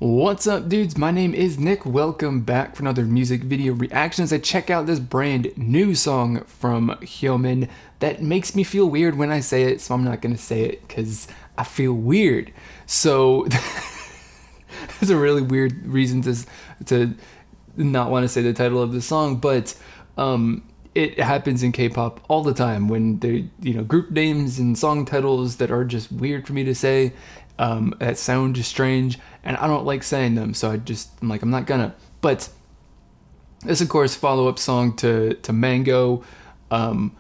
What's up, dudes? My name is Nick. Welcome back for another music video reaction as I check out this brand new song from Hyomin that makes me feel weird when I say it, so I'm not gonna say it because I feel weird. So it's a really weird reason to not want to say the title of the song, but it happens in K-pop all the time when they, group names and song titles that are just weird for me to say, that sound just strange, and I don't like saying them, so I'm like, I'm not gonna. But this, of course, follow-up song to Mango. I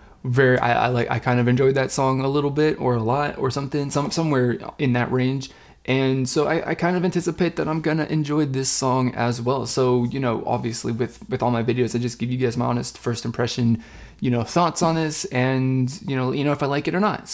kind of enjoyed that song a little bit, or a lot, or somewhere in that range. And so I kind of anticipate that I'm gonna enjoy this song as well. So, obviously with all my videos, I just give you guys my honest first impression, thoughts on this, and if I like it or not.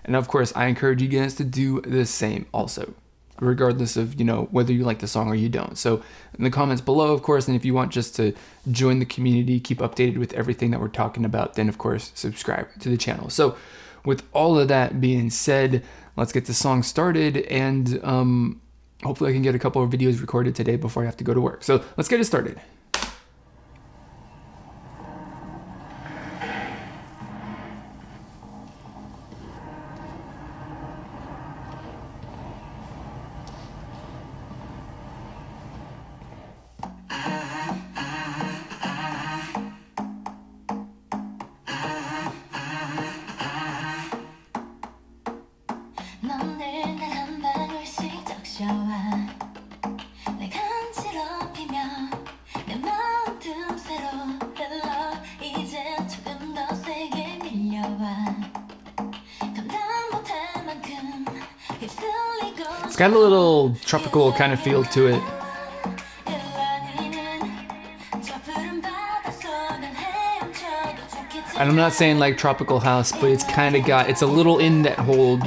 And of course, I encourage you guys to do the same also, regardless of, whether you like the song or you don't. So in the comments below, of course, and if you want just to join the community, keep updated with everything that we're talking about, then of course, subscribe to the channel. So with all of that being said, let's get the song started, and hopefully I can get a couple of videos recorded today before I have to go to work. So let's get it started. It's got a little tropical kind of feel to it. And I'm not saying like tropical house, but it's kind of it's a little in that whole,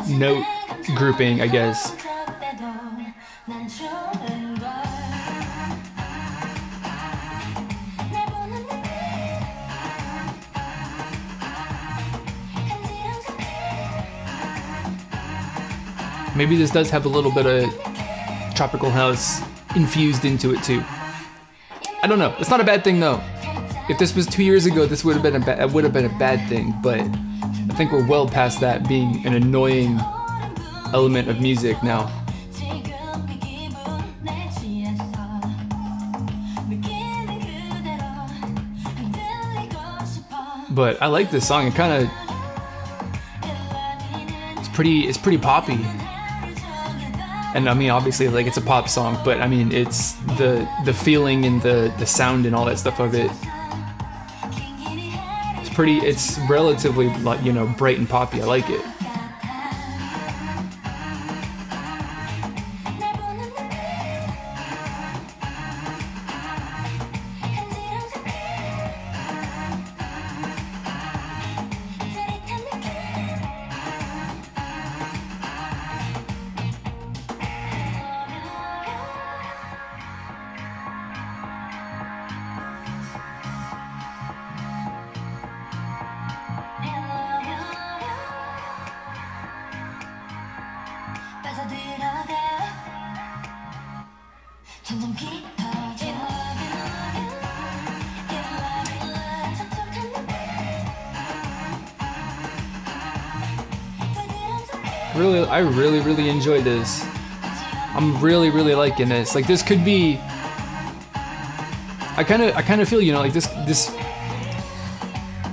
note grouping, I guess. Maybe this does have a little bit of tropical house infused into it too. I don't know. It's not a bad thing though. If this was 2 years ago, this would have been a bad thing. But I think we're well past that being an annoying element of music now. But I like this song. It kind of it's pretty poppy. And I mean, obviously, like, it's a pop song, but I mean, it's the feeling and the sound and all that stuff of it. It's relatively, bright and poppy. I like it. I really enjoy this. I'm really liking this. Like, this could be. I kind of feel, like this.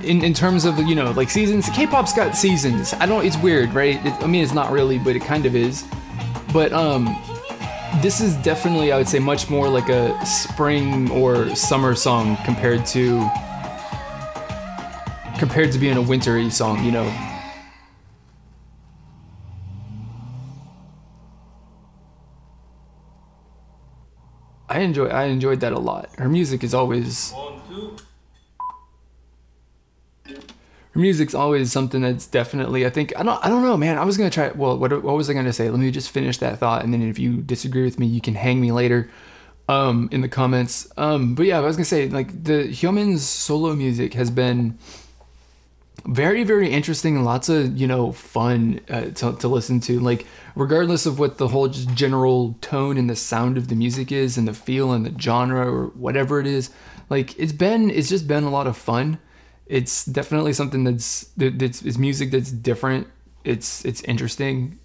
In terms of, like, seasons. K-pop's got seasons. It's weird, right? I mean, it's not really, but it kind of is. But this is definitely, I would say, much more like a spring or summer song compared to being a wintry song, I enjoyed that a lot. Her music is always. Her music's always something that's definitely, I think, I don't know, man. I was gonna try. Well, what was I gonna say? Let me just finish that thought, and then if you disagree with me, you can hang me later, in the comments. But yeah, I was gonna say, like, the Hyomin's solo music has been very, very interesting and lots of, you know, fun to listen to. Like, regardless of what the whole just general tone and the sound of the music is and the feel and the genre or whatever it is, like, it's just been a lot of fun. It's definitely something that's music that's different. It's interesting.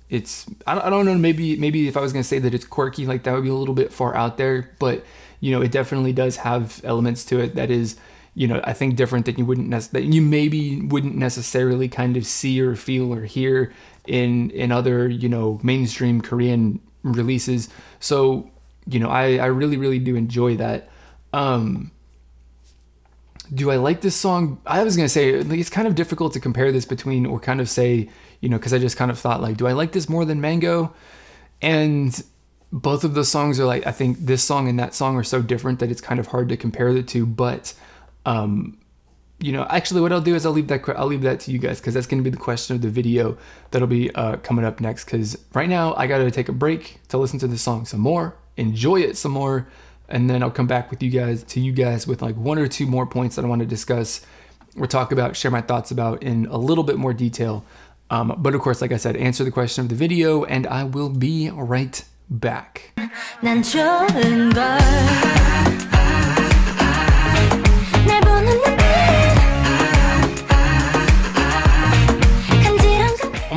I don't know, maybe if I was gonna say that it's quirky, like, that would be a little bit far out there, but you know, it definitely does have elements to it that is, you know, I think different that you maybe wouldn't necessarily kind of see or feel or hear in other, you know, mainstream Korean releases. So, you know, I really, really do enjoy that. Do I like this song? I was gonna say, like, it's kind of difficult to compare this between, or kind of say, you know, because I just kind of thought, like, do I like this more than Mango? And both of those songs are, like, I think this song and that song are so different that it's kind of hard to compare the two. But you know, actually what I'll do is I'll leave that to you guys, because that's going to be the question of the video that'll be coming up next. Because right now I got to take a break to listen to this song some more, enjoy it some more, and then I'll come back with you guys with like one or two more points that I want to discuss or talk about, share my thoughts about in a little bit more detail. But of course, like I said, answer the question of the video, and I will be right back. I'm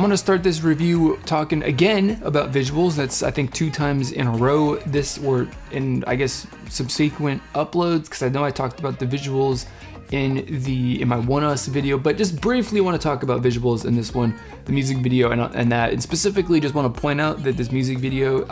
gonna start this review talking again about visuals. That's, I think, 2 times in a row this, or in, I guess, subsequent uploads, because I know I talked about the visuals in my One Us video, but just briefly want to talk about visuals in this one, the music video, and specifically just want to point out that this music video,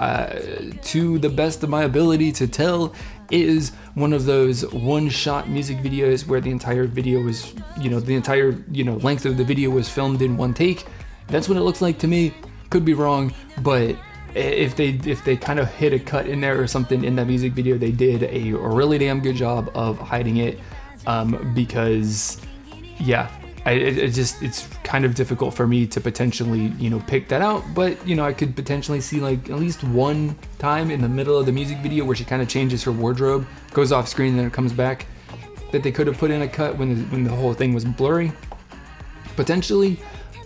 to the best of my ability to tell, is one of those one-shot music videos where the entire video was, the entire, length of the video was filmed in one take. That's what it looks like to me. Could be wrong, but if they kind of hit a cut in there or something in that music video, they did a really damn good job of hiding it. Because yeah, it's kind of difficult for me to potentially, pick that out, but I could potentially see like at least one time in the middle of the music video where she kind of changes her wardrobe, goes off screen, and then it comes back, that they could have put in a cut when the whole thing was blurry, potentially.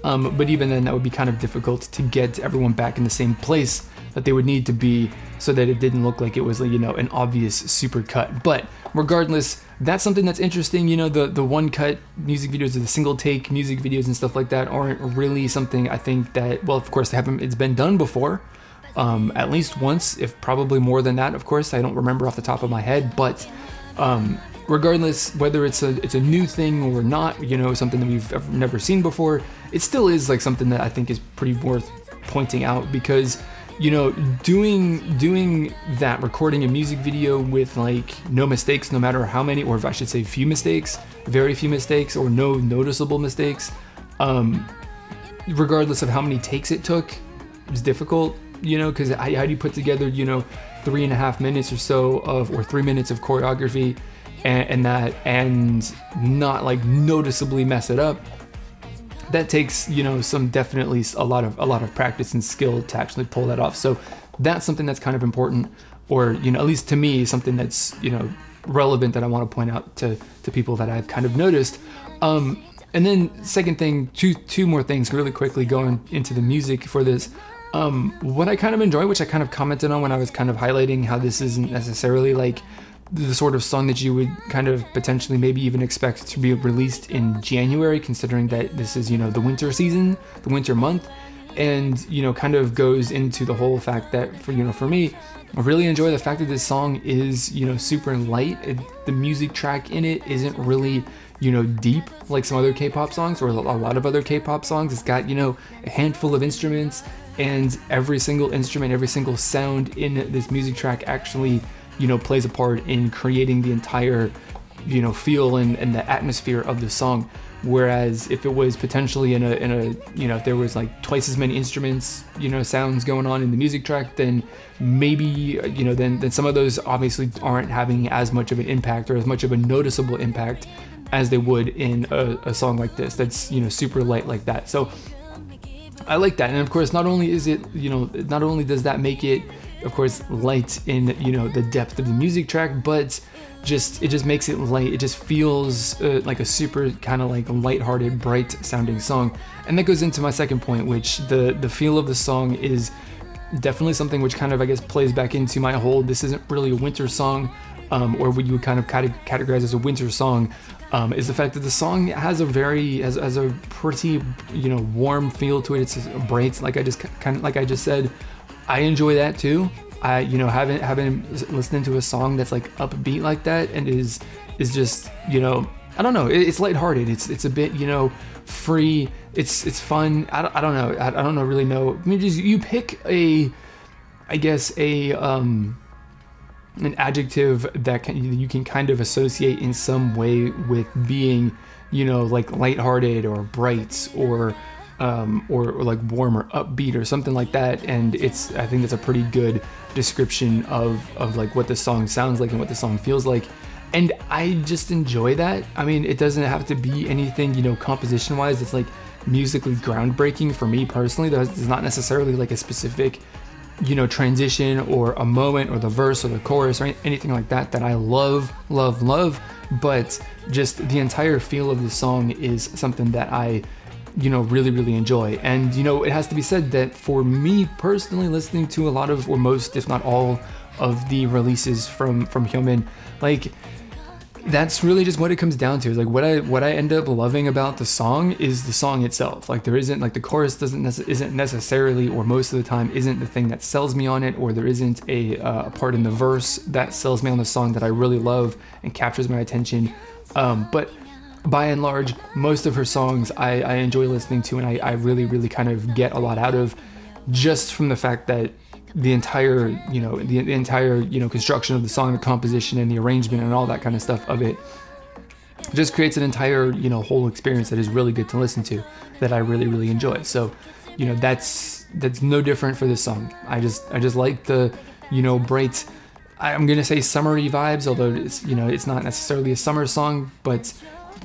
But even then, that would be kind of difficult to get everyone back in the same place that they would need to be, so that it didn't look like it was, an obvious super cut. But regardless, that's something that's interesting. The one cut music videos or the single take music videos and stuff like that aren't really something, I think, that, well, of course, it's been done before, at least once, if probably more than that. Of course, I don't remember off the top of my head, but regardless, whether it's a new thing or not, something that we've never seen before, it still is like something that I think is pretty worth pointing out, because doing that, recording a music video with like no mistakes, no matter how many, or if I should say few mistakes, very few mistakes, or no noticeable mistakes, regardless of how many takes it took, is difficult, because how do you put together 3.5 minutes or so or 3 minutes of choreography and not like noticeably mess it up? That takes some, definitely a lot of practice and skill to actually pull that off. So that's something that's kind of important, or at least to me, something that's relevant that I want to point out to people that I've kind of noticed. And then second thing, two more things really quickly going into the music for this. What I kind of enjoy, which I kind of commented on when I was kind of highlighting how this isn't necessarily like the sort of song that you would kind of potentially maybe even expect to be released in January, considering that this is, the winter season, the winter month, and, kind of goes into the whole fact that for me, I really enjoy the fact that this song is, super light. The music track in it isn't really, deep like some other K-pop songs or a lot of other K-pop songs. It's got, a handful of instruments, and every single instrument, every single sound in this music track actually plays a part in creating the entire, feel and the atmosphere of the song. Whereas if it was potentially in a if there was like twice as many instruments, sounds going on in the music track, then maybe, then some of those obviously aren't having as much of an impact or as much of a noticeable impact as they would in a song like this, that's, super light like that. So I like that. And of course, not only is it, you know, not only does that make it, of course, light in, you know, the depth of the music track, but it just makes it light. It just feels like a super kind of like lighthearted, bright sounding song. And that goes into my second point, which the feel of the song is definitely something which kind of, I guess, plays back into my whole, this isn't really a winter song, or what you would kind of categorize as a winter song, is the fact that the song has a pretty, you know, warm feel to it. It's bright, like I just said. I enjoy that too. I, you know, having listening to a song that's like upbeat like that and is just, you know, I don't know, it's lighthearted. It's a bit, you know, free. It's fun. I don't know. I don't know really know. I mean, just you pick I guess an adjective that you can kind of associate in some way with being, you know, like lighthearted or bright or like warm or upbeat or something like that. And I think that's a pretty good description of like what the song sounds like and what the song feels like. And I just enjoy that. I mean, it doesn't have to be anything, you know, composition wise it's like musically groundbreaking for me personally. There's not necessarily like a specific, you know, transition or a moment or the verse or the chorus or anything like that I love, but just the entire feel of the song is something that I, you know, really enjoy. And, you know, it has to be said that for me personally, listening to a lot of, or most, if not all of the releases from Hyomin, like, that's really just what it comes down to. Is like what I end up loving about the song is the song itself. Like there isn't, like the chorus isn't necessarily, or most of the time isn't the thing that sells me on it, or there isn't a part in the verse that sells me on the song that I really love and captures my attention. But by and large, most of her songs I enjoy listening to, and I really kind of get a lot out of, just from the fact that the entire, you know, the entire, you know, construction of the song, the composition and the arrangement and all that kind of stuff of it just creates an entire, you know, whole experience that is really good to listen to, that I really enjoy. So, you know, that's no different for this song. I just like the, you know, bright, I'm gonna say summery vibes, although it's, you know, it's not necessarily a summer song, but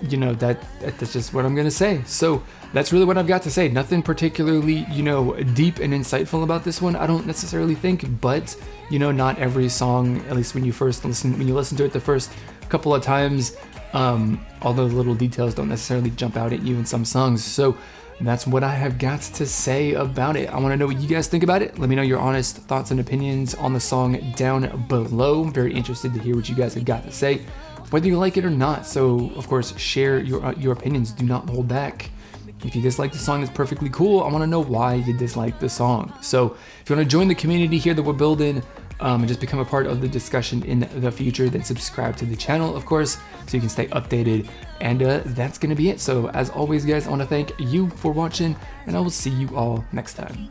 you know, that's just what I'm gonna say. So that's really what I've got to say. Nothing particularly, you know, deep and insightful about this one, I don't necessarily think, but you know, not every song, at least when you listen to it the first couple of times, all the little details don't necessarily jump out at you in some songs. So that's what I have got to say about it. I want to know what you guys think about it. Let me know your honest thoughts and opinions on the song down below. I'm very interested to hear what you guys have got to say, whether you like it or not. So of course, share your opinions. Do not hold back. If you dislike the song, it's perfectly cool. I want to know why you dislike the song. So if you want to join the community here that we're building, and just become a part of the discussion in the future, then subscribe to the channel, of course, so you can stay updated. And that's gonna be it. So as always, guys, I want to thank you for watching, and I will see you all next time.